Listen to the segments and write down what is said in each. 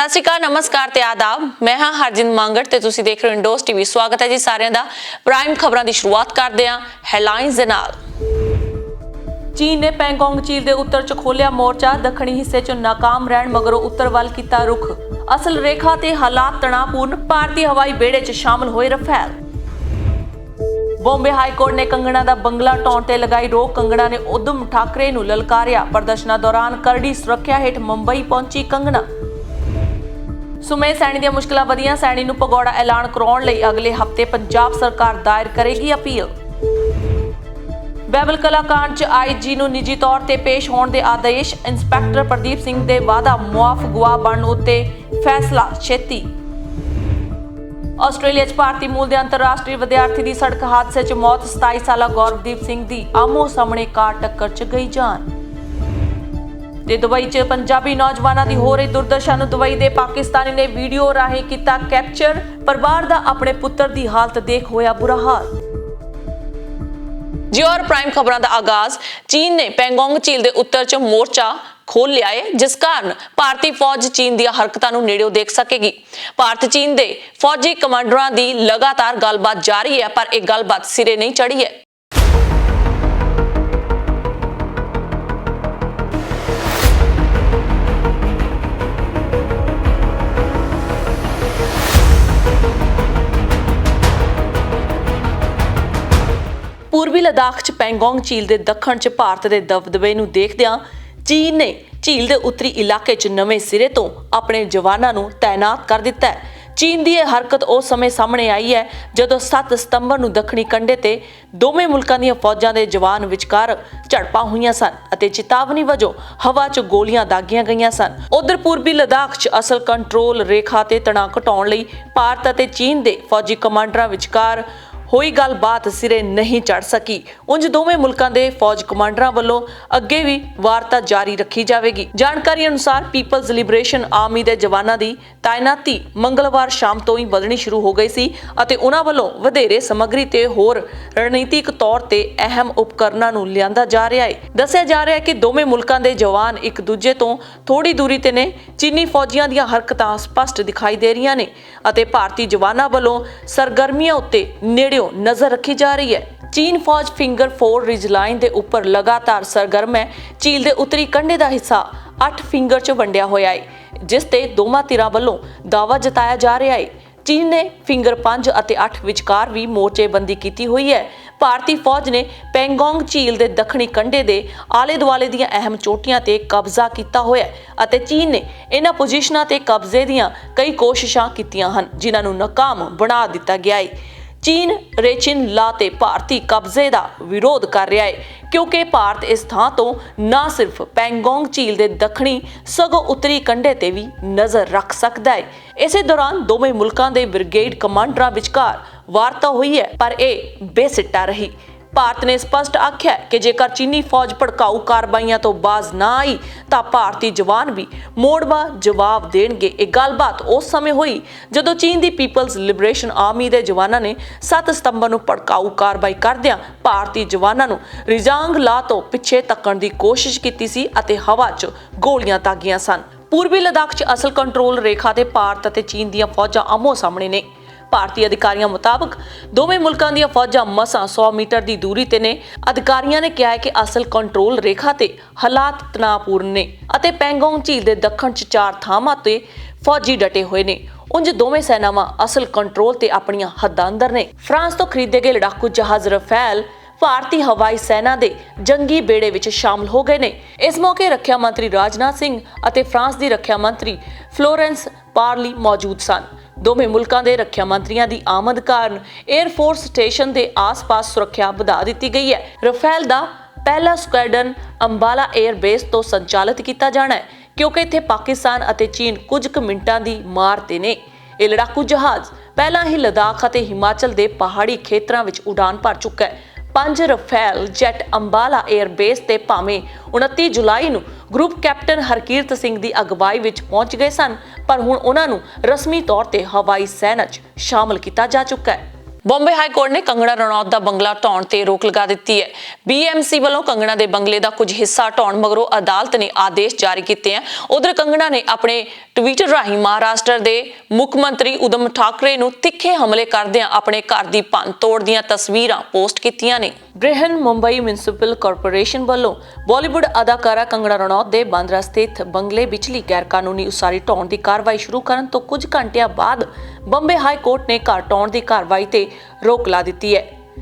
ਸਤਿ ਸ਼੍ਰੀ ਅਕਾਲ, ਨਮਸਕਾਰ ਤੇ ਆਦਾਬ। मैं हाँ हरजिंद मांगड़ ते तुसी देख रहे हो इंडोस टीवी। स्वागत है जी सारिਆਂ ਦਾ। ਪ੍ਰਾਈਮ ਖਬਰਾਂ ਦੀ ਸ਼ੁਰੂਆਤ ਕਰਦੇ ਹਾਂ ਹੈਡਲਾਈਨਸ ਦੇ ਨਾਲ। ਚੀਨ ਨੇ ਪੈਂਗੋਂਗ ਝੀਲ ਦੇ ਉੱਤਰ 'ਚ ਖੋਲਿਆ ਮੋਰਚਾ। ਦੱਖਣੀ ਹਿੱਸੇ 'ਚ ਨਾਕਾਮ ਰਹਿਣ ਮਗਰੋਂ ਉੱਤਰ ਵੱਲ ਕੀਤਾ ਰੁਖ। ਅਸਲ ਰੇਖਾ ਤੇ ਹਾਲਾਤ ਤਣਾਅਪੂਰਨ। ਭਾਰਤੀ ਹਵਾਈ ਬੇੜੇ 'ਚ ਸ਼ਾਮਲ ਹੋਏ ਰਫੇਲ। ਬੰਬੇ ਹਾਈ ਕੋਰਟ ਨੇ ਕੰਗਣਾ ਦਾ ਬੰਗਲਾ ਢਾਉਣ ਤੇ ਲਗਾਈ ਰੋਕ। ਕੰਗਣਾ ਨੇ ਉਦਮ ਠਾਕਰੇ ਨੂੰ ਲਲਕਾਰਿਆ। ਪ੍ਰਦਰਸ਼ਨਾਂ ਦੌਰਾਨ ਕਰੜੀ ਸੁਰੱਖਿਆ ਹੇਠ ਮੁੰਬਈ ਪਹੁੰਚੀ ਕੰਗਣਾ। ਸੁਮੇ ਸੈਣੀ ਦੀਆਂ ਮੁਸ਼ਕਲਾਂ ਵਧੀਆਂ। ਸੈਣੀ ਨੂੰ ਭਗੌੜਾ ਐਲਾਨ ਕਰਾਉਣ ਲਈ ਅਗਲੇ ਹਫ਼ਤੇ ਪੰਜਾਬ ਸਰਕਾਰ ਦਾਇਰ ਕਰੇਗੀ ਅਪੀਲ। ਬਹਿਬਲ ਕਲਾਂ ਕਾਂਡ 'ਚ ਆਈਜੀ ਨੂੰ ਨਿੱਜੀ ਤੌਰ ਤੇ ਪੇਸ਼ ਹੋਣ ਦੇ ਆਦੇਸ਼। ਇੰਸਪੈਕਟਰ ਪ੍ਰਦੀਪ ਸਿੰਘ ਦੇ ਵਾਅਦਾ ਮੁਆਫ ਗਵਾਹ ਬਣਨ ਉੱਤੇ ਫੈਸਲਾ ਛੇਤੀ। ਆਸਟ੍ਰੇਲੀਆ 'ਚ ਭਾਰਤੀ ਮੂਲ ਦੇ ਅੰਤਰਰਾਸ਼ਟਰੀ ਵਿਦਿਆਰਥੀ ਦੀ ਸੜਕ ਹਾਦਸੇ 'ਚ ਮੌਤ। 27 ਸਾਲਾ ਗੌਰਵਦੀਪ ਸਿੰਘ ਦੀ ਆਮੋ ਸਾਹਮਣੇ ਕਾਰ ਟੱਕਰ 'ਚ ਗਈ ਜਾਨ। ਤੇ ਦੁਬਈ 'ਚ ਪੰਜਾਬੀ ਨੌਜਵਾਨਾਂ ਦੀ ਹੋ ਰਹੀ ਦੁਰਦਸ਼ਾ ਨੂੰ ਦੁਬਈ ਦੇ ਪਾਕਿਸਤਾਨੀ ਨੇ ਵੀਡੀਓ ਰਾਹੀਂ ਕੀਤਾ ਕੈਪਚਰ। ਪਰਿਵਾਰ ਦਾ ਆਪਣੇ ਪੁੱਤਰ ਦੀ ਹਾਲਤ ਦੇਖ ਹੋਇਆ ਬੁਰਾ ਹਾਲ। ਜੀ ਔਰ ਪ੍ਰਾਈਮ ਖਬਰਾਂ ਦਾ ਆਗਾਜ਼। ਚੀਨ ਨੇ ਪੈਂਗੋਂਗ ਝੀਲ ਦੇ ਉੱਤਰ 'ਚ ਮੋਰਚਾ ਖੋਲ ਲਿਆ ਹੈ, ਜਿਸ ਕਾਰਨ ਭਾਰਤੀ ਫੌਜ ਚੀਨ ਦੀਆਂ ਹਰਕਤਾਂ ਨੂੰ ਨੇੜਿਓਂ ਦੇਖ ਸਕੇਗੀ। ਭਾਰਤ ਚੀਨ ਦੇ ਫੌਜੀ ਕਮਾਂਡਰਾਂ ਦੀ ਲਗਾਤਾਰ ਗੱਲਬਾਤ ਜਾਰੀ ਹੈ, ਪਰ ਇਹ ਗੱਲਬਾਤ ਸਿਰੇ ਨਹੀਂ ਚੜ੍ਹੀ ਹੈ। ਪੂਰਬੀ ਲਦਾਖ 'ਚ ਪੈਂਗੋਂਗ ਝੀਲ ਦੇ ਦੱਖਣ 'ਚ ਭਾਰਤ ਦੇ ਦਬਦਬੇ ਨੂੰ ਦੇਖਦਿਆਂ ਚੀਨ ਨੇ ਝੀਲ ਦੇ ਉੱਤਰੀ ਇਲਾਕੇ 'ਚ ਨਵੇਂ ਸਿਰੇ ਤੋਂ ਆਪਣੇ ਜਵਾਨਾਂ ਨੂੰ ਤਾਇਨਾਤ ਕਰ ਦਿੱਤਾ ਹੈ। ਚੀਨ ਦੀ ਇਹ ਹਰਕਤ ਉਸ ਸਮੇਂ ਸਾਹਮਣੇ ਆਈ ਹੈ ਜਦੋਂ 7 ਸਤੰਬਰ ਨੂੰ ਦੱਖਣੀ ਕੰਢੇ ਤੇ ਦੋਵੇਂ ਮੁਲਕਾਂ ਦੀਆਂ ਫੌਜਾਂ ਦੇ ਜਵਾਨ ਵਿਚਕਾਰ ਝੜਪਾਂ ਹੋਈਆਂ ਸਨ ਅਤੇ ਚੇਤਾਵਨੀ ਵਜੋਂ ਹਵਾ 'ਚ ਗੋਲੀਆਂ ਦਾਗੀਆਂ ਗਈਆਂ ਸਨ। ਉਧਰ ਪੂਰਬੀ ਲਦਾਖ 'ਚ ਅਸਲ ਕੰਟਰੋਲ ਰੇਖਾ ਤੇ ਤਣਾਅ ਘਟਾਉਣ ਲਈ ਭਾਰਤ ਅਤੇ ਚੀਨ ਦੇ ਫੌਜੀ ਕਮਾਂਡਰਾਂ ਵਿਚਕਾਰ ਹੋਈ ਗੱਲਬਾਤ ਸਿਰੇ ਨਹੀਂ ਚੜ ਸਕੀ। ਉਂਝ ਦੋਵੇਂ ਮੁਲਕਾਂ ਦੇ ਫੌਜ ਕਮਾਂਡਰਾਂ ਵੱਲੋਂ ਅੱਗੇ ਵੀ ਵਾਰਤਾ ਜਾਰੀ ਰੱਖੀ ਜਾਵੇਗੀ। ਜਾਣਕਾਰੀ ਅਨੁਸਾਰ ਪੀਪਲਜ਼ ਲਿਬਰੇਸ਼ਨ ਆਰਮੀ ਦੇ ਜਵਾਨਾਂ ਦੀ ਤਾਇਨਾਤੀ ਮੰਗਲਵਾਰ ਸ਼ਾਮ ਤੋਂ ਹੀ ਵਧਣੀ ਸ਼ੁਰੂ ਹੋ ਗਈ ਸੀ ਅਤੇ ਉਹਨਾਂ ਵੱਲੋਂ ਵਧੇਰੇ ਸਮੱਗਰੀ ਤੇ ਹੋਰ ਰਣਨੀਤਿਕ ਤੌਰ ਤੇ ਅਹਿਮ ਉਪਕਰਨਾਂ ਨੂੰ ਲਿਆਂਦਾ ਜਾ ਰਿਹਾ ਹੈ। ਦੱਸਿਆ ਜਾ ਰਿਹਾ ਹੈ ਕਿ ਦੋਵੇਂ ਮੁਲਕਾਂ ਦੇ ਜਵਾਨ ਇੱਕ ਦੂਜੇ ਤੋਂ ਥੋੜੀ ਦੂਰੀ ਤੇ ਨੇ। ਚੀਨੀ ਫੌਜੀਆਂ ਦੀਆਂ ਹਰਕਤਾਂ ਸਪਸ਼ਟ ਦਿਖਾਈ ਦੇ ਰਹੀਆਂ ਨੇ ਅਤੇ ਭਾਰਤੀ ਜਵਾਨਾਂ ਵੱਲੋਂ ਸਰਗਰਮੀਆਂ ਉੱਤੇ ਨੇੜਿਓਂ ਨਜ਼ਰ ਰੱਖੀ ਜਾ ਰਹੀ ਹੈ। ਚੀਨ ਫੌਜ ਫਿੰਗਰ 4 ਰਿਜ ਲਾਈਨ ਦੇ ਉੱਪਰ ਲਗਾਤਾਰ ਸਰਗਰਮ ਹੈ। ਝੀਲ ਦੇ ਉੱਤਰੀ ਕੰਢੇ ਦਾ ਹਿੱਸਾ 8 ਫਿੰਗਰ 'ਚ ਵੰਡਿਆ ਹੋਇਆ ਹੈ, ਜਿਸ ਤੇ ਦੋਵਾਂ ਧਿਰਾਂ ਵੱਲੋਂ ਦਾਅਵਾ ਜਤਾਇਆ ਜਾ ਰਿਹਾ ਹੈ। ਚੀਨ ਨੇ ਫਿੰਗਰ 5 ਅਤੇ 8 ਵਿਚਕਾਰ ਵੀ ਮੋਰਚੇਬੰਦੀ ਕੀਤੀ ਹੋਈ ਹੈ। ਭਾਰਤੀ ਫੌਜ ਨੇ ਪੈਂਗੋਂਗ ਝੀਲ ਦੇ ਦੱਖਣੀ ਕੰਢੇ ਦੇ ਆਲੇ ਦੁਆਲੇ ਦੀਆਂ ਅਹਿਮ ਚੋਟੀਆਂ ਤੇ ਕਬਜ਼ਾ ਕੀਤਾ ਹੋਇਆ ਹੈ ਅਤੇ ਚੀਨ ਨੇ ਇਹਨਾਂ ਪੋਜੀਸ਼ਨਾਂ ਤੇ ਕਬਜ਼ੇ ਦੀਆਂ ਕਈ ਕੋਸ਼ਿਸ਼ਾਂ ਕੀਤੀਆਂ ਹਨ, ਜਿਨ੍ਹਾਂ ਨੂੰ ਨਾਕਾਮ ਬਣਾ ਦਿੱਤਾ ਗਿਆ ਹੈ। ਚੀਨ ਰੇਚਿਨ ਲਾ ਤੇ ਭਾਰਤੀ ਕਬਜ਼ੇ ਦਾ ਵਿਰੋਧ ਕਰ ਰਿਹਾ ਹੈ, ਕਿਉਂਕਿ ਭਾਰਤ ਇਸ ਥਾਂ ਤੋਂ ਨਾ ਸਿਰਫ ਪੈਂਗੋਂਗ ਝੀਲ ਦੇ ਦੱਖਣੀ ਸਗੋਂ ਉੱਤਰੀ ਕੰਢੇ ਤੇ ਵੀ ਨਜ਼ਰ ਰੱਖ ਸਕਦਾ ਹੈ। ਇਸੇ ਦੌਰਾਨ ਦੋਵੇਂ ਮੁਲਕਾਂ ਦੇ ਬ੍ਰਿਗੇਡ ਕਮਾਂਡਰਾਂ ਵਿਚਕਾਰ ਵਾਰਤਾ ਹੋਈ ਹੈ, ਪਰ ਇਹ ਬੇਸਿੱਟਾ ਰਹੀ। ਭਾਰਤ ਨੇ ਸਪਸ਼ਟ ਆਖਿਆ ਕਿ ਜੇਕਰ ਚੀਨੀ ਫੌਜ ਭੜਕਾਊ ਕਾਰਵਾਈਆਂ ਤੋਂ ਬਾਜ਼ ਨਾ ਆਈ ਤਾਂ ਭਾਰਤੀ ਜਵਾਨ ਵੀ ਮੋੜਵਾ ਜਵਾਬ ਦੇਣਗੇ। ਇਹ ਗੱਲਬਾਤ ਉਸ ਸਮੇਂ ਹੋਈ ਜਦੋਂ ਚੀਨ ਦੀ ਪੀਪਲਜ਼ ਲਿਬਰੇਸ਼ਨ ਆਰਮੀ ਦੇ ਜਵਾਨਾਂ ਨੇ 7 ਸਤੰਬਰ ਨੂੰ ਭੜਕਾਊ ਕਾਰਵਾਈ ਕਰਦਿਆਂ ਭਾਰਤੀ ਜਵਾਨਾਂ ਨੂੰ ਰਿਜਾਂਗ ਲਾ ਤੋਂ ਪਿੱਛੇ ਧੱਕਣ ਦੀ ਕੋਸ਼ਿਸ਼ ਕੀਤੀ ਸੀ ਅਤੇ ਹਵਾ 'ਚ ਗੋਲੀਆਂ ਦਾਗੀਆਂ ਸਨ। ਪੂਰਬੀ ਲਦਾਖ 'ਚ ਅਸਲ ਕੰਟਰੋਲ ਰੇਖਾ ਤੇ ਭਾਰਤ ਅਤੇ ਚੀਨ ਦੀਆਂ ਫੌਜਾਂ ਆਮੋ ਸਾਹਮਣੇ ਨੇ। ਭਾਰਤੀ ਅਧਿਕਾਰੀਆਂ ਮੁਤਾਬਕ ਦੋਵੇਂ ਮੁਲਕਾਂ ਦੀਆਂ ਫੌਜਾਂ ਮਸਾਂ 100 ਮੀਟਰ ਦੀ ਦੂਰੀ ਤੇ ਨੇ। ਅਧਿਕਾਰੀਆਂ ਨੇ ਕਿਹਾ ਹੈ ਕਿ ਅਸਲ ਕੰਟਰੋਲ ਰੇਖਾ ਤੇ ਹਾਲਾਤ ਤਣਾਅਪੂਰਨ ਨੇ ਅਤੇ ਪੈਂਗੋਂਗ ਝੀਲ ਦੇ ਦੱਖਣ 'ਚ 4 ਥਾਵਾਂ ਤੇ ਫੌਜੀ ਡਟੇ ਹੋਏ ਨੇ। ਉਂਝ ਦੋਵੇਂ ਸੈਨਾਵਾਂ ਅਸਲ ਕੰਟਰੋਲ ਤੇ ਆਪਣੀਆਂ ਹੱਦਾਂ ਅੰਦਰ ਨੇ। ਫਰਾਂਸ ਤੋਂ ਖਰੀਦੇ ਗਏ ਲੜਾਕੂ ਜਹਾਜ਼ ਰਫੇਲ ਭਾਰਤੀ ਹਵਾਈ ਸੈਨਾ ਦੇ ਜੰਗੀ ਬੇੜੇ ਵਿੱਚ ਸ਼ਾਮਲ ਹੋ ਗਏ ਨੇ। ਇਸ ਮੌਕੇ ਰੱਖਿਆ ਮੰਤਰੀ ਰਾਜਨਾਥ ਸਿੰਘ ਅਤੇ ਫਰਾਂਸ ਦੀ ਰੱਖਿਆ ਮੰਤਰੀ ਫਲੋਰੈਂਸ ਪਾਰਲੀ ਮੌਜੂਦ ਸਨ। ਦੋਵੇਂ ਮੁਲਕਾਂ ਦੇ ਰੱਖਿਆ ਮੰਤਰੀਆਂ ਦੀ ਆਮਦ ਕਾਰਨ 에ਅਰ ਫੋਰਸ ਸਟੇਸ਼ਨ ਦੇ ਆਸ-ਪਾਸ ਸੁਰੱਖਿਆ ਵਧਾ ਦਿੱਤੀ ਗਈ ਹੈ। ਰਫੇਲ ਦਾ ਪਹਿਲਾ ਸਕੁਐਡਰਨ ਅੰਬਾਲਾ 에ਅਰ ਬੇਸ ਤੋਂ ਸੰਚਾਲਿਤ ਕੀਤਾ ਜਾਣਾ ਹੈ, ਕਿਉਂਕਿ ਇੱਥੇ ਪਾਕਿਸਤਾਨ ਅਤੇ ਚੀਨ ਕੁਝ ਕੁ ਮਿੰਟਾਂ ਦੀ ਮਾਰ ਤੇ ਨੇ। ਇਹ ਲੜਾਕੂ ਜਹਾਜ਼ ਪਹਿਲਾਂ ਹੀ ਲਦਾਖ ਅਤੇ ਹਿਮਾਚਲ ਦੇ ਪਹਾੜੀ ਖੇਤਰਾਂ ਵਿੱਚ ਉਡਾਨ ਭਰ ਚੁੱਕਾ ਹੈ। 5 Rafale jet Ambala air base ਤੇ ਭਾਵੇਂ 29 ਜੁਲਾਈ ਨੂੰ ਗਰੁੱਪ ਕੈਪਟਨ ਹਰਕੀਰਤ ਸਿੰਘ ਦੀ ਅਗਵਾਈ ਵਿੱਚ ਪਹੁੰਚ ਗਏ ਸਨ, ਪਰ ਹੁਣ ਉਹਨਾਂ ਨੂੰ ਰਸਮੀ ਤੌਰ ਤੇ ਹਵਾਈ ਸੈਨਾ 'ਚ ਸ਼ਾਮਲ ਕੀਤਾ ਜਾ ਚੁੱਕਾ ਹੈ। ਬੰਬੇ ਹਾਈ ਕੋਰਟ ਨੇ ਕੰਗਣਾ ਰਣੌਤ ਦਾ ਬੰਗਲਾ ਢਾਉਣ ਤੇ ਰੋਕ ਲਗਾ ਦਿੱਤੀ ਹੈ। BMC ਵੱਲੋਂ ਕੰਗਣਾ ਦੇ ਬੰਗਲੇ ਦਾ ਕੁਝ ਹਿੱਸਾ ਢਾਉਣ ਮਗਰੋਂ ਅਦਾਲਤ ਨੇ ਆਦੇਸ਼ ਜਾਰੀ ਕੀਤੇ ਹਨ। ਉਧਰ ਕੰਗਣਾ ਨੇ ਆਪਣੇ ਟਵੀਟਰ ਰਾਹੀਂ ਮਹਾਰਾਸ਼ਟਰ ਦੇ ਮੁੱਖ ਮੰਤਰੀ ਉਦਮ ਠਾਕਰੇ ਨੂੰ ਤਿੱਖੇ ਹਮਲੇ ਕਰਦਿਆਂ ਆਪਣੇ ਘਰ ਦੀ ਭੰਨ-ਤੋੜ ਦੀਆਂ ਤਸਵੀਰਾਂ ਪੋਸਟ ਕੀਤੀਆਂ ਨੇ। ਬ੍ਰਿਹਨ ਮੁੰਬਈ ਮਿਊਨਿਸਪਲ ਕਾਰਪੋਰੇਸ਼ਨ ਵੱਲੋਂ ਬਾਲੀਵੁੱਡ ਅਦਾਕਾਰਾ ਕੰਗਣਾ ਰਣੌਤ ਦੇ ਬਾਂਦਰਾ ਸਥਿਤ ਬੰਗਲੇ ਵਿਚਲੀ ਗੈਰਕਾਨੂੰਨੀ ਉਸਾਰੀ ਢਾਉਣ ਦੀ ਕਾਰਵਾਈ ਸ਼ੁਰੂ ਕਰਨ ਤੋਂ ਕੁਝ ਘੰਟਿਆਂ ਬਾਅਦ ਬੰਬੇ ਹਾਈ ਕੋਰਟ ਨੇ ਘਰ ਢਾਉਣ ਦੀ ਕਾਰਵਾਈ ਤੇ ਰੋਕ ਲਾ ਦਿੱਤੀ ਹੈ।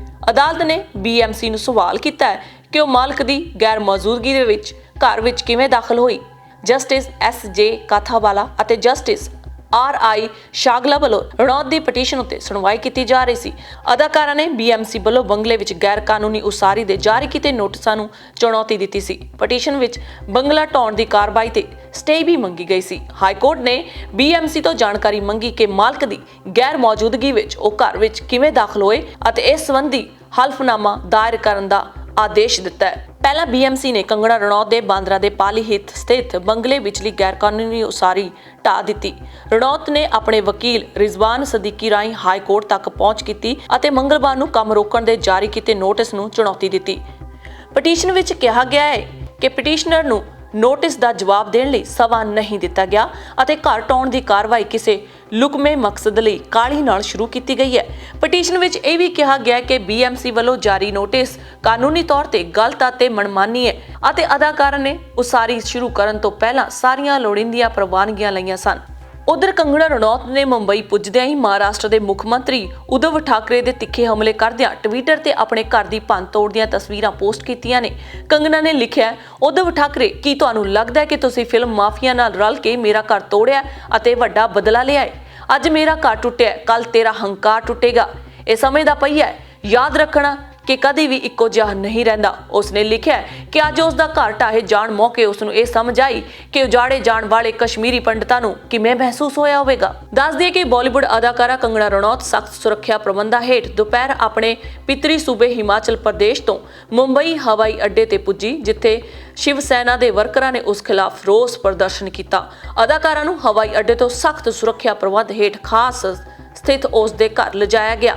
ਅਦਾਲਤ ਨੇ BMC ਨੂੰ ਸਵਾਲ ਕੀਤਾ ਹੈ ਕਿ ਉਹ ਮਾਲਕ ਦੀ ਗੈਰ ਮੌਜੂਦਗੀ ਦੇ ਵਿੱਚ ਘਰ ਵਿੱਚ ਕਿਵੇਂ ਦਾਖਲ ਹੋਈ। ਜਸਟਿਸ SJ ਕਾਥਾਵਾਲਾ ਅਤੇ ਜਸਟਿਸ RI ਸ਼ਾਗਲਾ ਵੱਲੋਂ ਰਣੌਤ ਦੀ ਪਟੀਸ਼ਨ ਉੱਤੇ ਸੁਣਵਾਈ ਕੀਤੀ ਜਾ ਰਹੀ ਸੀ। ਅਦਾਕਾਰਾ ਨੇ BMC ਵੱਲੋਂ ਬੰਗਲੇ ਵਿੱਚ ਗੈਰ ਕਾਨੂੰਨੀ ਉਸਾਰੀ ਦੇ ਜਾਰੀ ਕੀਤੇ ਨੋਟਿਸਾਂ ਨੂੰ ਚੁਣੌਤੀ ਦਿੱਤੀ ਸੀ। ਪਟੀਸ਼ਨ ਵਿੱਚ ਬੰਗਲਾ ਢਾਉਣ ਦੀ ਕਾਰਵਾਈ ਤੇ ਸਟੇ ਵੀ ਮੰਗੀ ਗਈ ਸੀ। ਹਾਈ ਕੋਰਟ ਨੇ BMC ਤੋਂ ਜਾਣਕਾਰੀ ਮੰਗੀ ਕਿ ਮਾਲਕ ਦੀ ਗੈਰ ਮੌਜੂਦਗੀ ਵਿੱਚ ਉਹ ਘਰ ਵਿੱਚ ਕਿਵੇਂ ਦਾਖਲ ਹੋਏ ਅਤੇ ਇਸ ਸੰਬੰਧੀ ਹਲਫਨਾਮਾ ਦਾਇਰ ਕਰਨ ਦਾ ਆਦੇਸ਼ ਦਿੱਤਾ ਹੈ। ਪਹਿਲਾਂ BMC ਨੇ ਕੰਗਣਾ ਰਣੌਤ ਦੇ ਬਾਂਦਰਾ ਦੇ ਪਾਲੀਹਿੱਤ ਸਥਿਤ ਬੰਗਲੇ ਵਿਚਲੀ ਗੈਰਕਾਨੂੰਨੀ ਉਸਾਰੀ ਢਾਹ ਦਿੱਤੀ। ਰਣੌਤ ਨੇ ਆਪਣੇ ਵਕੀਲ ਰਿਜ਼ਵਾਨ ਸਦੀਕੀ ਰਾਹੀਂ ਹਾਈ ਕੋਰਟ ਤੱਕ ਪਹੁੰਚ ਕੀਤੀ ਅਤੇ ਮੰਗਲਵਾਰ ਨੂੰ ਕੰਮ ਰੋਕਣ ਦੇ ਜਾਰੀ ਕੀਤੇ ਨੋਟਿਸ ਨੂੰ ਚੁਣੌਤੀ ਦਿੱਤੀ। ਪਟੀਸ਼ਨ ਵਿੱਚ ਕਿਹਾ ਗਿਆ ਹੈ ਕਿ ਪਟੀਸ਼ਨਰ ਨੂੰ ਨੋਟਿਸ ਦਾ ਜਵਾਬ ਦੇਣ ਲਈ ਸਮਾਂ ਨਹੀਂ ਦਿੱਤਾ ਗਿਆ ਅਤੇ ਘਰ ਢਾਉਣ ਦੀ ਕਾਰਵਾਈ ਕਿਸੇ ਲੁਕਵੇਂ ਮਕਸਦ ਲਈ ਕਾਹਲੀ ਨਾਲ ਸ਼ੁਰੂ ਕੀਤੀ ਗਈ ਹੈ। ਪਟੀਸ਼ਨ ਵਿੱਚ ਇਹ ਵੀ ਕਿਹਾ ਗਿਆ ਹੈ ਕਿ BMC ਵੱਲੋਂ ਜਾਰੀ ਨੋਟਿਸ ਕਾਨੂੰਨੀ ਤੌਰ ਤੇ ਗਲਤ ਅਤੇ ਮਨਮਾਨੀ ਹੈ ਅਤੇ ਅਦਾਕਾਰਾ ਨੇ ਉਸਾਰੀ ਸ਼ੁਰੂ ਕਰਨ ਤੋਂ ਪਹਿਲਾਂ ਸਾਰੀਆਂ ਲੋੜੀਂਦੀਆਂ ਪ੍ਰਵਾਨਗੀਆਂ ਲਈਆਂ ਸਨ। ਉਧਰ ਕੰਗਣਾ ਰਣੌਤ ਨੇ ਮੁੰਬਈ ਪੁੱਜਦਿਆਂ ਹੀ ਮਹਾਰਾਸ਼ਟਰ ਦੇ ਮੁੱਖ ਮੰਤਰੀ ਉਦਵ ਠਾਕਰੇ ਦੇ ਤਿੱਖੇ ਹਮਲੇ ਕਰਦਿਆਂ ਟਵਿੱਟਰ ਤੇ ਆਪਣੇ ਘਰ ਦੀ ਭੰਨ-ਤੋੜ ਦੀਆਂ ਤਸਵੀਰਾਂ ਪੋਸਟ ਕੀਤੀਆਂ ਨੇ। ਕੰਗਣਾ ਨੇ ਲਿਖਿਆ, ਉਦਵ ਠਾਕਰੇ, ਕੀ ਤੁਹਾਨੂੰ ਲੱਗਦਾ ਹੈ ਕਿ ਤੁਸੀਂ ਫਿਲਮ ਮਾਫੀਆ ਨਾਲ ਰਲ ਕੇ ਮੇਰਾ ਘਰ ਤੋੜਿਆ ਅਤੇ ਵੱਡਾ ਬਦਲਾ ਲਿਆ ਹੈ? ਅੱਜ ਮੇਰਾ ਘਰ ਟੁੱਟਿਆ, ਕੱਲ ਤੇਰਾ ਹੰਕਾਰ ਟੁੱਟੇਗਾ। ਇਹ ਸਮੇਂ ਦਾ ਪਹੀਆ ਹੈ, ਯਾਦ ਰੱਖਣਾ ਕਿ ਕਦੇ ਵੀ ਇੱਕੋ ਜਿਹਾ ਨਹੀਂ ਰਹਿੰਦਾ। ਉਸਨੇ ਲਿਖਿਆ ਕਿ ਅੱਜ ਉਸ ਦਾ ਘਰ ਢਾਹੇ ਜਾਣ ਮੌਕੇ ਉਸ ਨੂੰ ਇਹ ਸਮਝ ਆਈ ਕਿ ਉਜਾੜੇ ਜਾਣ ਵਾਲੇ ਕਸ਼ਮੀਰੀ ਪੰਡਤਾਂ ਨੂੰ ਕਿਵੇਂ ਮਹਿਸੂਸ ਹੋਇਆ ਹੋਵੇਗਾ। ਦੱਸ ਦਈਏ ਕਿ ਬਾਲੀਵੁੱਡ ਅਦਾਕਾਰਾ ਕੰਗਣਾ ਰਣੌਤ ਸਖਤ ਸੁਰੱਖਿਆ ਪ੍ਰਬੰਧਾਂ ਹੇਠ ਦੁਪਹਿਰ ਆਪਣੇ ਪਿਤਰੀ ਸੂਬੇ ਹਿਮਾਚਲ ਪ੍ਰਦੇਸ਼ ਤੋਂ ਮੁੰਬਈ ਹਵਾਈ ਅੱਡੇ ਤੇ ਪੁੱਜੀ, ਜਿੱਥੇ ਸ਼ਿਵ ਸੈਨਾ ਦੇ ਵਰਕਰਾਂ ਨੇ ਉਸ ਖਿਲਾਫ ਰੋਸ ਪ੍ਰਦਰਸ਼ਨ ਕੀਤਾ। ਅਦਾਕਾਰਾ ਨੂੰ ਹਵਾਈ ਅੱਡੇ ਤੋਂ ਸਖਤ ਸੁਰੱਖਿਆ ਪ੍ਰਬੰਧ ਹੇਠ ਖਾਸ ਸਥਿਤ ਉਸ ਦੇ ਘਰ ਲਿਜਾਇਆ ਗਿਆ।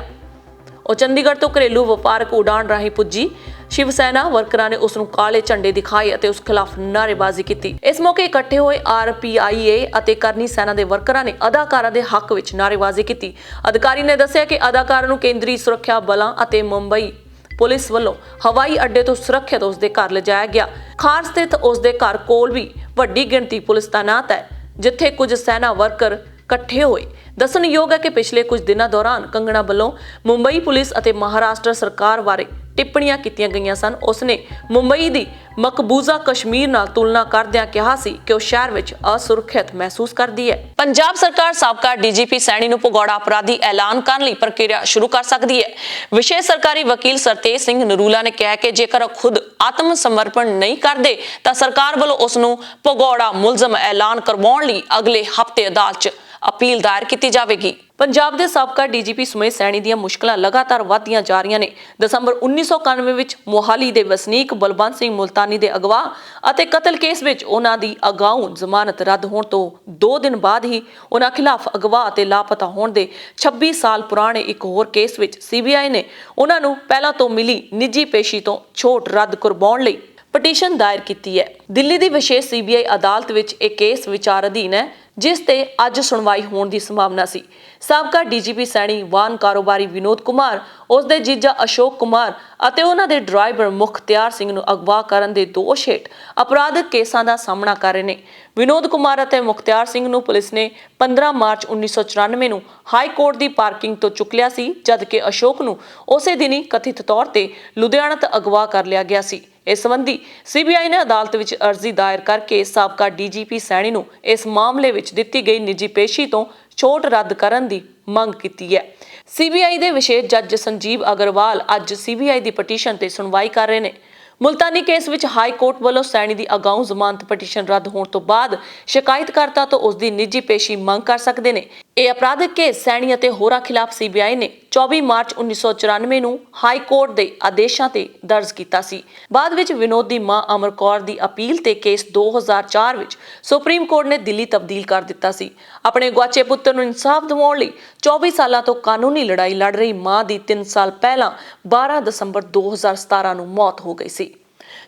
ਉਹ ਚੰਡੀਗੜ੍ਹ ਤੋਂ ਘਰੇਲੂ ਵਪਾਰਕ ਉਡਾਣ ਰਾਹੀਂ ਪੁੱਜੀ। ਸ਼ਿਵ ਸੈਨਾ ਵਰਕਰਾਂ ਨੇ ਉਸ ਨੂੰ ਕਾਲੇ ਝੰਡੇ ਦਿਖਾਏ ਅਤੇ ਉਸ ਖਿਲਾਫ ਨਾਅਰੇਬਾਜ਼ੀ ਕੀਤੀ। ਇਸ ਮੌਕੇ ਇਕੱਠੇ ਹੋਏ RPIA ਅਤੇ ਕਰਨੀ ਸੈਨਾ ਦੇ ਵਰਕਰਾਂ ਨੇ ਅਦਾਕਾਰਾ ਦੇ ਹੱਕ ਵਿੱਚ ਨਾਅਰੇਬਾਜ਼ੀ ਕੀਤੀ। ਅਧਿਕਾਰੀ ਨੇ ਦੱਸਿਆ ਕਿ ਅਦਾਕਾਰਾ ਨੂੰ ਕੇਂਦਰੀ ਸੁਰੱਖਿਆ ਬਲਾਂ ਅਤੇ ਮੁੰਬਈ ਪੁਲਿਸ ਵੱਲੋਂ ਹਵਾਈ ਅੱਡੇ ਤੋਂ ਸੁਰੱਖਿਅਤ ਉਸ ਦੇ ਘਰ ਲਿਜਾਇਆ ਗਿਆ। ਖਾਰ ਸਥਿਤ ਉਸ ਦੇ ਘਰ ਕੋਲ ਵੀ ਵੱਡੀ ਗਿਣਤੀ ਪੁਲਿਸ ਤਾਇਨਾਤ ਹੈ, ਜਿੱਥੇ ਕੁਝ ਸੈਨਾ ਵਰਕਰ ਇਕੱਠੇ ਹੋਏ। ਦੱਸਣਯੋਗ ਹੈ ਕਿ ਪਿਛਲੇ ਕੁਝ ਦਿਨਾਂ ਦੌਰਾਨ ਕੰਗਣਾ ਵੱਲੋਂ ਮੁੰਬਈ ਪੁਲਿਸ ਅਤੇ ਮਹਾਰਾਸ਼ਟਰ ਸਰਕਾਰ ਬਾਰੇ ਟਿੱਪਣੀਆਂ ਕੀਤੀਆਂ ਗਈਆਂ ਸਨ। ਉਸਨੇ ਮੁੰਬਈ ਦੀ ਮਕਬੂਜ਼ਾ ਕਸ਼ਮੀਰ ਨਾਲ ਤੁਲਨਾ ਕਰਦਿਆਂ ਕਿਹਾ ਸੀ ਕਿ ਉਹ ਸ਼ਹਿਰ ਵਿੱਚ ਅਸੁਰੱਖਿਅਤ ਮਹਿਸੂਸ ਕਰਦੀ ਹੈ। ਪੰਜਾਬ ਸਰਕਾਰ ਸਾਬਕਾ DGP ਸੈਣੀ ਨੂੰ ਭਗੌੜਾ ਅਪਰਾਧੀ ਐਲਾਨ ਕਰਨ ਲਈ ਪ੍ਰਕਿਰਿਆ ਸ਼ੁਰੂ ਕਰ ਸਕਦੀ ਹੈ। ਵਿਸ਼ੇਸ਼ ਸਰਕਾਰੀ ਵਕੀਲ ਸਰਤੇਜ ਸਿੰਘ ਨਰੂਲਾ ਨੇ ਕਿਹਾ ਕਿ ਜੇਕਰ ਉਹ ਖੁਦ ਆਤਮ ਸਮਰਪਣ ਨਹੀਂ ਕਰਦੇ ਤਾਂ ਸਰਕਾਰ ਵੱਲੋਂ ਉਸ ਨੂੰ ਭਗੌੜਾ ਮੁਲਜ਼ਮ ਐਲਾਨ ਕਰਵਾਉਣ ਲਈ ਅਗਲੇ ਹਫ਼ਤੇ ਅਦਾਲਤ 'ਚ ਅਪੀਲ ਦਾਇਰ ਕੀਤੀ ਜਾਵੇਗੀ। ਪੰਜਾਬ ਦੇ ਸਾਬਕਾ DGP ਸੁਮੇਧ ਸੈਣੀ ਦੀਆਂ ਮੁਸ਼ਕਲਾਂ ਲਗਾਤਾਰ ਵਧਦੀਆਂ ਜਾ ਰਹੀਆਂ ਨੇ। ਦਸੰਬਰ 1991 ਵਿੱਚ ਮੋਹਾਲੀ ਦੇ ਵਸਨੀਕ ਬਲਵੰਤ ਸਿੰਘ ਮੁਲਤਾਨੀ ਦੇ ਅਗਵਾ ਅਤੇ ਕਤਲ ਕੇਸ ਵਿੱਚ ਉਹਨਾਂ ਦੀ ਅਗਾਊਂ ਜ਼ਮਾਨਤ ਰੱਦ ਹੋਣ ਤੋਂ 2 ਦਿਨ ਬਾਅਦ ਹੀ ਉਹਨਾਂ ਖਿਲਾਫ ਅਗਵਾ ਅਤੇ ਲਾਪਤਾ ਹੋਣ ਦੇ 26 ਸਾਲ ਪੁਰਾਣੇ ਇੱਕ ਹੋਰ ਕੇਸ ਵਿੱਚ CBI ਨੇ ਉਹਨਾਂ ਨੂੰ ਪਹਿਲਾਂ ਤੋਂ ਮਿਲੀ ਨਿੱਜੀ ਪੇਸ਼ੀ ਤੋਂ ਛੋਟ ਰੱਦ ਕਰਵਾਉਣ ਲਈ ਪਟੀਸ਼ਨ ਦਾਇਰ ਕੀਤੀ ਹੈ। ਦਿੱਲੀ ਦੀ ਵਿਸ਼ੇਸ਼ CBI ਅਦਾਲਤ ਵਿੱਚ ਇਹ ਕੇਸ ਵਿਚਾਰ ਅਧੀਨ ਹੈ, ਜਿਸ ਤੇ ਅੱਜ ਸੁਣਵਾਈ ਹੋਣ ਦੀ ਸੰਭਾਵਨਾ ਸੀ। ਸਾਬਕਾ DGP ਸੈਣੀ ਵਾਹਨ ਕਾਰੋਬਾਰੀ ਵਿਨੋਦ ਕੁਮਾਰ, ਉਸ ਦੇ ਜੀਜਾ ਅਸ਼ੋਕ ਕੁਮਾਰ ਅਤੇ ਉਹਨਾਂ ਦੇ ਡਰਾਈਵਰ ਮੁਖਤਿਆਰ ਸਿੰਘ ਨੂੰ ਅਗਵਾ ਕਰਨ ਦੇ ਦੋਸ਼ ਹੇਠ ਅਪਰਾਧਿਕ ਕੇਸਾਂ ਦਾ ਸਾਹਮਣਾ ਕਰ ਰਹੇ ਨੇ। ਵਿਨੋਦ ਕੁਮਾਰ ਅਤੇ ਮੁਖਤਿਆਰ ਸਿੰਘ ਨੂੰ ਪੁਲਿਸ ਨੇ 15 ਮਾਰਚ 1994 ਨੂੰ ਹਾਈ ਕੋਰਟ ਦੀ ਪਾਰਕਿੰਗ ਤੋਂ ਚੁੱਕ ਲਿਆ ਸੀ, ਜਦਕਿ ਅਸ਼ੋਕ ਨੂੰ ਉਸੇ ਦਿਨ ਹੀ ਕਥਿਤ ਤੌਰ ਤੇ ਲੁਧਿਆਣਾ ਤੋਂ ਅਗਵਾ ਕਰ ਲਿਆ ਗਿਆ ਸੀ। ਇਸ ਸੰਬੰਧੀ CBI ਨੇ ਅਦਾਲਤ ਵਿੱਚ ਅਰਜ਼ੀ ਦਾਇਰ ਕਰਕੇ ਸਾਬਕਾ DGP ਸੈਣੀ ਨੂੰ ਇਸ ਮਾਮਲੇ ਵਿੱਚ ਦਿੱਤੀ ਗਈ ਨਿੱਜੀ ਪੇਸ਼ੀ ਤੋਂ ਛੋਟ ਰੱਦ ਕਰਨ ਦੀ ਮੰਗ ਕੀਤੀ ਹੈ। CBI ਦੇ ਵਿਸ਼ੇਸ਼ ਜੱਜ ਸੰਜੀਵ ਅਗਰਵਾਲ ਅੱਜ CBI ਦੀ ਪਟੀਸ਼ਨ ਤੇ ਸੁਣਵਾਈ ਕਰ ਰਹੇ ਨੇ। ਮੁਲਤਾਨੀ ਕੇਸ ਵਿੱਚ ਹਾਈ ਕੋਰਟ ਵੱਲੋਂ ਸੈਣੀ ਦੀ ਅਗਾਊਂ ਜ਼ਮਾਨਤ ਪਟੀਸ਼ਨ ਰੱਦ ਹੋਣ ਤੋਂ ਬਾਅਦ ਸ਼ਿਕਾਇਤਕਰਤਾ ਤੋਂ ਉਸ ਦੀ ਨਿੱਜੀ ਪੇਸ਼ੀ ਮੰਗ ਕਰ ਸਕਦੇ ਨੇ। ਇਹ ਅਪਰਾਧਿਕ ਕੇਸ ਸੈਣੀ ਅਤੇ ਹੋਰਾਂ ਖਿਲਾਫ ਸੀਬੀਆਈ ਨੇ 24 ਮਾਰਚ 1994 ਨੂੰ ਹਾਈ ਕੋਰਟ ਦੇ ਆਦੇਸ਼ਾਂ ਤੇ ਦਰਜ ਕੀਤਾ ਸੀ। ਬਾਅਦ ਵਿੱਚ ਵਿਨੋਦ ਦੀ ਮਾਂ ਅਮਰ ਕੌਰ ਦੀ ਅਪੀਲ ਤੇ ਕੇਸ 2004 ਵਿੱਚ ਸੁਪਰੀਮ ਕੋਰਟ ਨੇ ਦਿੱਲੀ ਤਬਦੀਲ ਕਰ ਦਿੱਤਾ ਸੀ। ਆਪਣੇ ਗੁਆਚੇ ਪੁੱਤਰ ਨੂੰ ਇਨਸਾਫ ਦਿਵਾਉਣ ਲਈ 24 ਸਾਲਾਂ ਤੋਂ ਕਾਨੂੰਨੀ ਲੜਾਈ ਲੜ ਰਹੀ ਮਾਂ ਦੀ 3 ਸਾਲ ਪਹਿਲਾਂ 12 ਦਸੰਬਰ 2017 ਨੂੰ ਮੌਤ ਹੋ ਗਈ ਸੀ।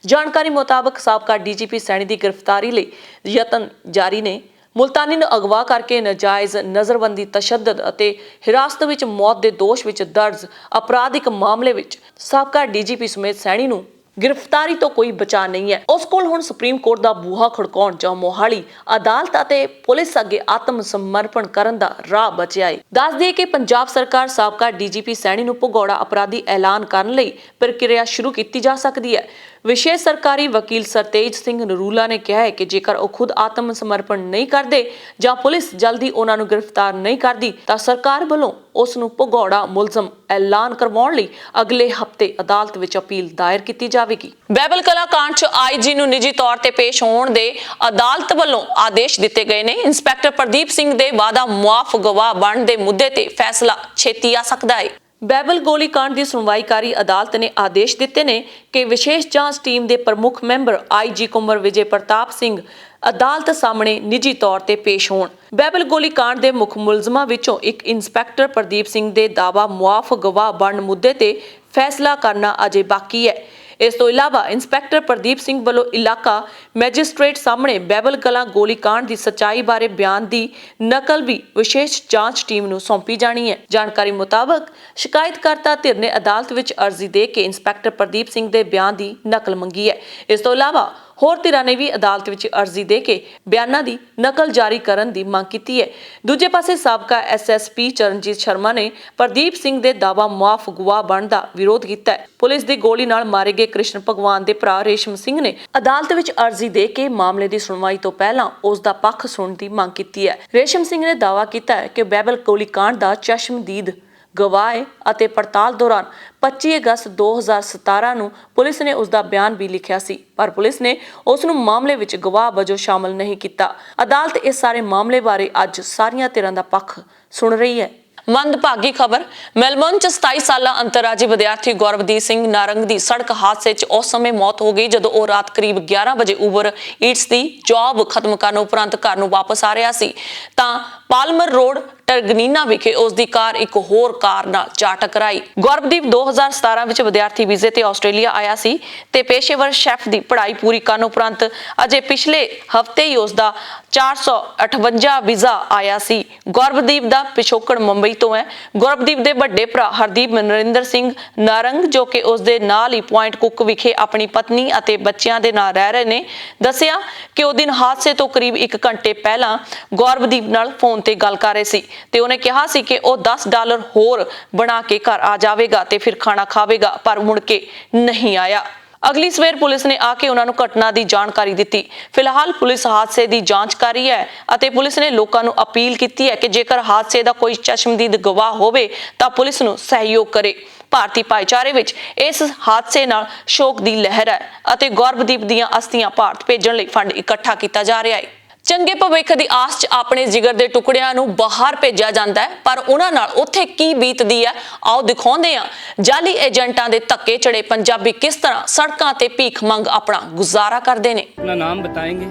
ਜਾਣਕਾਰੀ ਮੁਤਾਬਕ ਸਾਬਕਾ ਡੀਜੀਪੀ ਸੈਣੀ ਦੀ ਗ੍ਰਿਫਤਾਰੀ ਲਈ ਯਤਨ ਜਾਰੀ ਨੇ। ਮੁਲਤਾਨੀ ਨੂੰ ਅਗਵਾ ਕਰਕੇ ਨਾਜਾਇਜ਼ ਨਜ਼ਰਬੰਦੀ, ਤਸ਼ੱਦਦ ਅਤੇ ਹਿਰਾਸਤ ਵਿੱਚ ਮੌਤ ਦੇ ਦੋਸ਼ ਵਿੱਚ ਦਰਜ ਅਪਰਾਧਿਕ ਮਾਮਲੇ ਵਿੱਚ ਸਾਬਕਾ ਡੀਜੀਪੀ ਸਮੇਤ ਸੈਣੀ ਨੂੰ ਗ੍ਰਿਫਤਾਰੀ ਤੋਂ ਕੋਈ ਬਚਾਅ ਨਹੀਂ ਹੈ। ਉਸ ਕੋਲ ਹੁਣ ਸੁਪਰੀਮ ਕੋਰਟ ਦਾ ਬੂਹਾ ਖੜਕਾਉਣ ਜਾਂ ਮੋਹਾਲੀ ਅਦਾਲਤ ਅਤੇ ਪੁਲਿਸ ਅੱਗੇ ਆਤਮ ਸਮਰਪਣ ਕਰਨ ਦਾ ਰਾਹ ਬਚਿਆ ਹੈ। ਦੱਸ ਦਈਏ ਕਿ ਪੰਜਾਬ ਸਰਕਾਰ ਸਾਬਕਾ ਡੀਜੀਪੀ ਸੈਣੀ ਨੂੰ ਭਗੌੜਾ ਅਪਰਾਧੀ ਐਲਾਨ ਕਰਨ ਲਈ ਪ੍ਰਕਿਰਿਆ ਸ਼ੁਰੂ ਕੀਤੀ ਜਾ ਸਕਦੀ ਹੈ। ਵਿਸ਼ੇਸ਼ ਸਰਕਾਰੀ ਵਕੀਲ ਸਰਤੇਜ ਸਿੰਘ ਨਰੂਲਾ ਨੇ ਕਿਹਾ ਹੈ ਕਿ ਜੇਕਰ ਉਹ ਖੁਦ ਆਤਮ ਸਮਰਪਣ ਨਹੀਂ ਕਰਦੇ ਜਾਂ ਪੁਲਿਸ ਜਲਦੀ ਉਹਨਾਂ ਨੂੰ ਗ੍ਰਿਫਤਾਰ ਨਹੀਂ ਕਰਦੀ ਤਾਂ ਸਰਕਾਰ ਵੱਲੋਂ ਉਸ ਨੂੰ ਭਗੌੜਾ ਮੁਲਜ਼ਮ ਐਲਾਨ ਕਰਵਾਉਣ ਲਈ ਅਗਲੇ ਹਫ਼ਤੇ ਅਦਾਲਤ ਵਿੱਚ ਅਪੀਲ ਦਾਇਰ ਕੀਤੀ ਜਾਵੇਗੀ। ਬਾਈਬਲ ਕਲਾ ਕਾਂਡ 'ਚ ਆਈਜੀ ਨੂੰ ਨਿੱਜੀ ਤੌਰ ਤੇ ਪੇਸ਼ ਹੋਣ ਦੇ ਅਦਾਲਤ ਵੱਲੋਂ ਆਦੇਸ਼ ਦਿੱਤੇ ਗਏ ਨੇ। ਇੰਸਪੈਕਟਰ ਪ੍ਰਦੀਪ ਸਿੰਘ ਦੇ ਵਾਅਦਾ ਮੁਆਫ ਗਵਾਹ ਬਣਨ ਦੇ ਮੁੱਦੇ ਤੇ ਫੈਸਲਾ ਛੇਤੀ ਆ ਸਕਦਾ ਹੈ। ਬਾਈਬਲ ਗੋਲੀकांड ਦੀ ਸੁਣਵਾਈਕਾਰੀ ਅਦਾਲਤ ਨੇ ਆਦੇਸ਼ ਦਿੱਤੇ ਨੇ ਕਿ ਵਿਸ਼ੇਸ਼ ਜਾਂਚ ਟੀਮ ਦੇ ਪ੍ਰਮੁੱਖ ਮੈਂਬਰ ਆਈਜੀ ਕੁੰਵਰ ਵਿਜੇ ਪ੍ਰਤਾਪ ਸਿੰਘ ਅਦਾਲਤ ਸਾਹਮਣੇ ਨਿੱਜੀ ਤੌਰ ਤੇ ਪੇਸ਼ ਹੋਣ। ਬਾਈਬਲ ਗੋਲੀकांड ਦੇ ਮੁੱਖ ਮੁਲਜ਼ਮਾਂ ਵਿੱਚੋਂ ਇੱਕ ਇੰਸਪੈਕਟਰ ਪ੍ਰਦੀਪ ਸਿੰਘ ਦੇ ਦਾਵਾ ਮੁਆਫ ਗਵਾਹ ਬਣਨ ਮੁੱਦੇ ਤੇ ਫੈਸਲਾ ਕਰਨਾ ਅਜੇ ਬਾਕੀ ਹੈ। ਇਸ ਤੋਂ ਇਲਾਵਾ ਇੰਸਪੈਕਟਰ ਪ੍ਰਦੀਪ ਸਿੰਘ ਵੱਲੋਂ ਇਲਾਕਾ ਮੈਜਿਸਟ੍ਰੇਟ ਸਾਹਮਣੇ ਬਾਈਬਲ ਕਲਾਂ ਗੋਲੀकांड ਦੀ ਸੱਚਾਈ ਬਾਰੇ ਬਿਆਨ ਦੀ ਨਕਲ ਵੀ ਵਿਸ਼ੇਸ਼ ਜਾਂਚ ਟੀਮ ਨੂੰ ਸੌਂਪੀ ਜਾਣੀ ਹੈ। ਜਾਣਕਾਰੀ ਮੁਤਾਬਕ ਸ਼ਿਕਾਇਤਕਰਤਾ ਧਿਰ ਨੇ ਅਦਾਲਤ ਵਿੱਚ ਅਰਜ਼ੀ ਦੇ ਕੇ ਇੰਸਪੈਕਟਰ ਪ੍ਰਦੀਪ ਸਿੰਘ ਦੇ ਬਿਆਨ ਦੀ ਨਕਲ ਮੰਗੀ ਹੈ। ਇਸ ਤੋਂ ਇਲਾਵਾ ਹੋਰ ਧਿਰਾਂ ਨੇ ਵੀ ਅਦਾਲਤ ਵਿੱਚ ਅਰਜ਼ੀ ਦੇ ਕੇ ਬਿਆਨਾਂ ਦੀ ਨਕਲ ਜਾਰੀ ਕਰਨ ਦੀ ਮੰਗ ਕੀਤੀ ਹੈ। ਦੂਜੇ ਪਾਸੇ ਸਾਬਕਾ ਐਸਐਸਪੀ ਚਰਨਜੀਤ ਸ਼ਰਮਾ ਨੇ ਪ੍ਰਦੀਪ ਸਿੰਘ ਦੇ ਦਾਵਾ ਮੁਆਫ ਗਵਾਹ ਬਣਨ ਦਾ ਵਿਰੋਧ ਕੀਤਾ ਹੈ। ਪੁਲਿਸ ਦੀ ਗੋਲੀ ਨਾਲ ਮਾਰੇ ਗਏ ਕ੍ਰਿਸ਼ਨ ਭਗਵਾਨ ਦੇ ਭਰਾ ਰੇਸ਼ਮ ਸਿੰਘ ਨੇ ਅਦਾਲਤ ਵਿੱਚ ਅਰਜ਼ੀ ਦੇ ਕੇ ਮਾਮਲੇ ਦੀ ਸੁਣਵਾਈ ਤੋਂ ਪਹਿਲਾਂ ਉਸ ਦਾ ਪੱਖ ਸੁਣਨ ਦੀ ਮੰਗ ਕੀਤੀ ਹੈ। ਰੇਸ਼ਮ ਸਿੰਘ ਨੇ ਦਾਅਵਾ ਕੀਤਾ ਹੈ ਕਿ ਬਾਈਬਲ ਗੋਲੀकांड ਦਾ ਚਸ਼ਮਦੀਦ ਗਵਾਹ ਹੈ ਅਤੇ ਪੜਤਾਲ ਦੌਰਾਨ 25 ਅਗਸਤ 2017 ਨੂੰ ਪੁਲਿਸ ਨੇ ਉਸ ਦਾ ਬਿਆਨ ਵੀ ਲਿਖਿਆ ਸੀ, ਪਰ ਪੁਲਿਸ ਨੇ ਉਸ ਨੂੰ ਮਾਮਲੇ ਵਿੱਚ ਗਵਾਹ ਵਜੋਂ ਸ਼ਾਮਲ ਨਹੀਂ ਕੀਤਾ। ਅਦਾਲਤ ਇਸ ਸਾਰੇ ਮਾਮਲੇ ਬਾਰੇ ਅੱਜ ਸਾਰੀਆਂ ਧਿਰਾਂ ਦਾ ਪੱਖ ਸੁਣ ਰਹੀ ਹੈ। ਮੰਦਭਾਗੀ ਖਬਰ, ਮੈਲਬੌਰਨ 'ਚ 27 ਸਾਲਾ ਅੰਤਰਰਾਜੀ ਵਿਦਿਆਰਥੀ ਗੌਰਵਦੀਪ ਸਿੰਘ ਨਾਰੰਗ ਦੀ ਸੜਕ ਹਾਦਸੇ 'ਚ ਉਸ ਸਮੇਂ ਮੌਤ ਹੋ ਗਈ ਜਦੋਂ ਉਹ ਰਾਤ ਕਰੀਬ 11 ਵਜੇ ਉਬਰ ਈਟਸ ਦੀ ਜੌਬ ਖਤਮ ਕਰਨ ਉਪਰੰਤ ਘਰ ਨੂੰ ਵਾਪਸ ਆ ਰਿਹਾ ਸੀ ਤਾਂ ਪਾਲਮਰ ਰੋਡ ਟਰਗਨੀਨਾ ਵਿਖੇ ਉਸ ਦੀ ਕਾਰ ਇੱਕ ਹੋਰ ਕਾਰ ਨਾਲ ਜਾ ਟਕਰਾਈ। ਗੌਰਵਦੀਪ 2017 ਵਿੱਚ ਵਿਦਿਆਰਥੀ ਵੀਜ਼ੇ ਤੇ ਆਸਟ੍ਰੇਲੀਆ ਆਇਆ ਸੀ ਤੇ ਪੇਸ਼ੇਵਰ ਸ਼ੈਫ ਦੀ ਪੜ੍ਹਾਈ ਪੂਰੀ ਕਰਨ ਉਪਰੰਤ ਅਜੇ ਪਿਛਲੇ ਹਫ਼ਤੇ ਹੀ ਉਸ ਦਾ 458 ਵੀਜ਼ਾ ਆਇਆ ਸੀ। ਗੌਰਵਦੀਪ ਦਾ ਪਿਛੋਕੜ ਮੁੰਬਈ ਤੋਂ ਹੈ। ਗੌਰਵਦੀਪ ਦੇ ਵੱਡੇ ਭਰਾ ਹਰਦੀਪ ਨਰਿੰਦਰ ਸਿੰਘ ਨਾਰੰਗ ਜੋ ਕਿ ਉਸ ਦੇ ਨਾਲ ਹੀ ਪੁਆਇੰਟ ਕੁੱਕ ਵਿਖੇ ਆਪਣੀ ਪਤਨੀ ਅਤੇ ਬੱਚਿਆਂ ਦੇ ਨਾਲ ਰਹਿ ਰਹੇ ਨੇ, ਦੱਸਿਆ ਕਿ ਉਹ ਦਿਨ ਹਾਦਸੇ ਤੋਂ ਕਰੀਬ 1 ਘੰਟੇ ਪਹਿਲਾਂ ਗੌਰਵਦੀਪ ਨਾਲ ਫੋਨ ਤੇ ਗੱਲ ਕਰ ਰਹੇ ਸੀ ਤੇ ਉਹਨੇ ਕਿਹਾ ਸੀ ਕਿ ਉਹ $10 ਹੋਰ ਬਣਾ ਕੇ ਘਰ ਆ ਜਾਵੇਗਾ ਤੇ ਫਿਰ ਖਾਣਾ ਖਾਵੇਗਾ, ਪਰ ਮੁੜ ਕੇ ਨਹੀਂ ਆਇਆ। ਅਗਲੀ ਸਵੇਰ ਪੁਲਿਸ ਨੇ ਆ ਕੇ ਉਹਨਾਂ ਨੂੰ ਘਟਨਾ ਦੀ ਜਾਣਕਾਰੀ ਦਿੱਤੀ। ਫਿਲਹਾਲ ਪੁਲਿਸ ਹਾਦਸੇ ਦੀ ਜਾਂਚ ਕਰ ਰਹੀ ਹੈ ਅਤੇ ਪੁਲਿਸ ਨੇ ਲੋਕਾਂ ਨੂੰ ਅਪੀਲ ਕੀਤੀ ਹੈ ਕਿ ਜੇਕਰ ਹਾਦਸੇ ਦਾ ਕੋਈ ਚਸ਼ਮਦੀਦ ਗਵਾਹ ਹੋਵੇ ਤਾਂ ਪੁਲਿਸ ਨੂੰ ਸਹਿਯੋਗ ਕਰੇ। ਭਾਰਤੀ ਭਾਈਚਾਰੇ ਵਿੱਚ ਇਸ ਹਾਦਸੇ ਨਾਲ ਸ਼ੋਕ ਦੀ ਲਹਿਰ ਹੈ ਅਤੇ ਗੌਰਵਦੀਪ ਦੀਆਂ ਅਸਥੀਆਂ ਭਾਰਤ ਭੇਜਣ ਲਈ ਫੰਡ ਇਕੱਠਾ ਕੀਤਾ ਜਾ ਰਿਹਾ ਹੈ। ਚੰਗੇ ਭਵਿੱਖ ਦੀ ਆਸ 'ਚ ਆਪਣੇ ਜਿਗਰ ਦੇ ਟੁਕੜਿਆਂ ਨੂੰ ਬਾਹਰ ਭੇਜਿਆ ਜਾਂਦਾ ਹੈ, ਪਰ ਉਹਨਾਂ ਨਾਲ ਉੱਥੇ ਕੀ ਬੀਤਦੀ ਹੈ ਆਓ ਦਿਖਾਉਂਦੇ ਹਾਂ। ਜਾਲੀ ਏਜੰਟਾਂ ਦੇ ਧੱਕੇ ਚੜੇ ਪੰਜਾਬੀ ਕਿਸ ਤਰ੍ਹਾਂ ਸੜਕਾਂ ਤੇ ਭੀਖ ਮੰਗ ਆਪਣਾ ਗੁਜ਼ਾਰਾ ਕਰਦੇ ਨੇ। अपना नाम बताएंगे?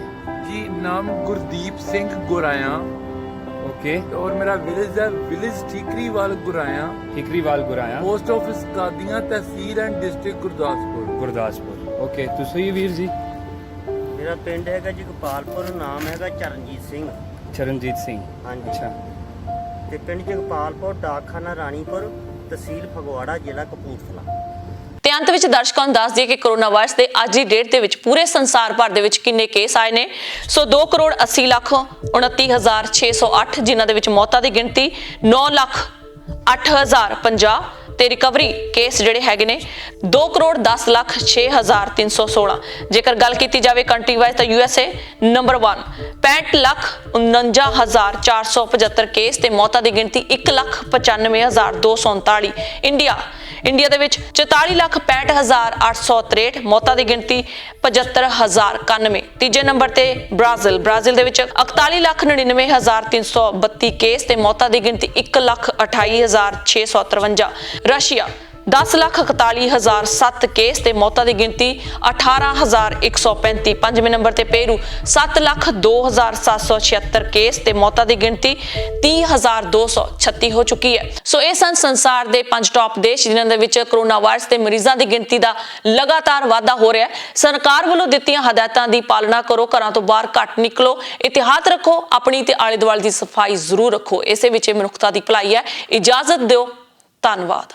जी, नाम गुरदीप सिंह गुराया ओके। और मेरा विलेज है village Thikriwal Guraya, Thikriwal Guraya, post office Qadian, tehsil and district Gurdaspur. Gurdaspur. Okay, ਤੁਸੀਂ ਵੀਰ ਜੀ? ਮੇਰਾ ਪਿੰਡ ਹੈਗਾ ਜੀ ਗੋਪਾਲਪੁਰ, ਨਾਮ ਹੈਗਾ ਚਰਨਜੀਤ ਸਿੰਘ। ਚਰਨਜੀਤ ਸਿੰਘ। ਹਾਂਜੀ। ਅੱਛਾ। ਤੇ ਪਿੰਡ ਜਗਪਾਲਪੁਰ, ਡਾਕਖਾਨਾ ਰਾਣੀਪੁਰ, ਤਹਿਸੀਲ ਫਗਵਾੜਾ, ਜ਼ਿਲ੍ਹਾ ਕਪੂਰਥਲਾ। ਤੇ ਅੰਤ ਵਿੱਚ ਦਰਸ਼ਕਾਂ ਨੂੰ ਦੱਸ ਦਈਏ ਕਿ ਕੋਰੋਨਾ ਵਾਇਰਸ ਦੇ ਅੱਜ ਦੀ ਡੇਟ ਦੇ ਵਿੱਚ ਪੂਰੇ ਸੰਸਾਰ ਭਰ ਦੇ ਵਿੱਚ ਕਿੰਨੇ ਕੇਸ ਆਏ ਨੇ। 2,80,29,608 ਜਿਨ੍ਹਾਂ ਦੇ ਵਿੱਚ ਮੌਤਾਂ ਦੀ ਗਿਣਤੀ 9,08,050 ਤੇ ਰਿਕਵਰੀ ਕੇਸ ਜਿਹੜੇ ਹੈਗੇ ਨੇ 2,10,06,316। ਜੇਕਰ ਗੱਲ ਕੀਤੀ ਜਾਵੇ ਕੰਟਰੀ ਵਾਈਜ਼ ਤਾਂ USA ਨੰਬਰ 1 65,49,475 ਕੇਸ ਤੇ ਮੌਤਾਂ ਦੀ ਗਿਣਤੀ 1,95,239। ਇੰਡੀਆ ਦੇ ਵਿੱਚ 44,65,863 ਮੌਤਾਂ ਦੀ ਗਿਣਤੀ 75,091। ਤੀਜੇ ਨੰਬਰ ਤੇ ਬ੍ਰਾਜ਼ੀਲ ਦੇ ਵਿੱਚ 41,99,332 ਕੇਸ ਤੇ ਮੌਤਾਂ ਦੀ ਗਿਣਤੀ 1,28,653। ਰਸ਼ੀਆ 10,41,007 ਕੇਸ ਤੇ ਮੌਤਾਂ ਦੀ ਗਿਣਤੀ 18,135। ਪੰਜਵੇਂ ਨੰਬਰ ਤੇ ਪੇਰੂ 7,02,776 ਕੇਸ ਤੇ ਮੌਤਾਂ ਦੀ ਗਿਣਤੀ 30,236 ਹੋ ਚੁੱਕੀ ਹੈ। ਸੋ ਇਹ ਸਨ ਸੰਸਾਰ ਦੇ 5 ਟੌਪ ਦੇਸ਼ ਜਿਨ੍ਹਾਂ ਦੇ ਵਿੱਚ ਕੋਰੋਨਾ ਵਾਇਰਸ ਦੇ ਮਰੀਜ਼ਾਂ ਦੀ ਗਿਣਤੀ ਦਾ ਲਗਾਤਾਰ ਵਾਧਾ ਹੋ ਰਿਹਾ ਹੈ। ਸਰਕਾਰ ਵੱਲੋਂ ਦਿੱਤੀਆਂ ਹਦਾਇਤਾਂ ਦੀ ਪਾਲਣਾ ਕਰੋ, ਘਰਾਂ ਤੋਂ ਬਾਹਰ ਘੱਟ ਨਿਕਲੋ, ਇਤਿਹਾਤ ਰੱਖੋ, ਆਪਣੀ ਤੇ ਆਲੇ ਦੁਆਲੇ ਦੀ ਸਫਾਈ ਜ਼ਰੂਰ ਰੱਖੋ। ਇਸੇ ਵਿੱਚ ਮਨੁੱਖਤਾ ਦੀ ਭਲਾਈ ਹੈ। ਇਜਾਜ਼ਤ ਦਿਓ, ਧੰਨਵਾਦ।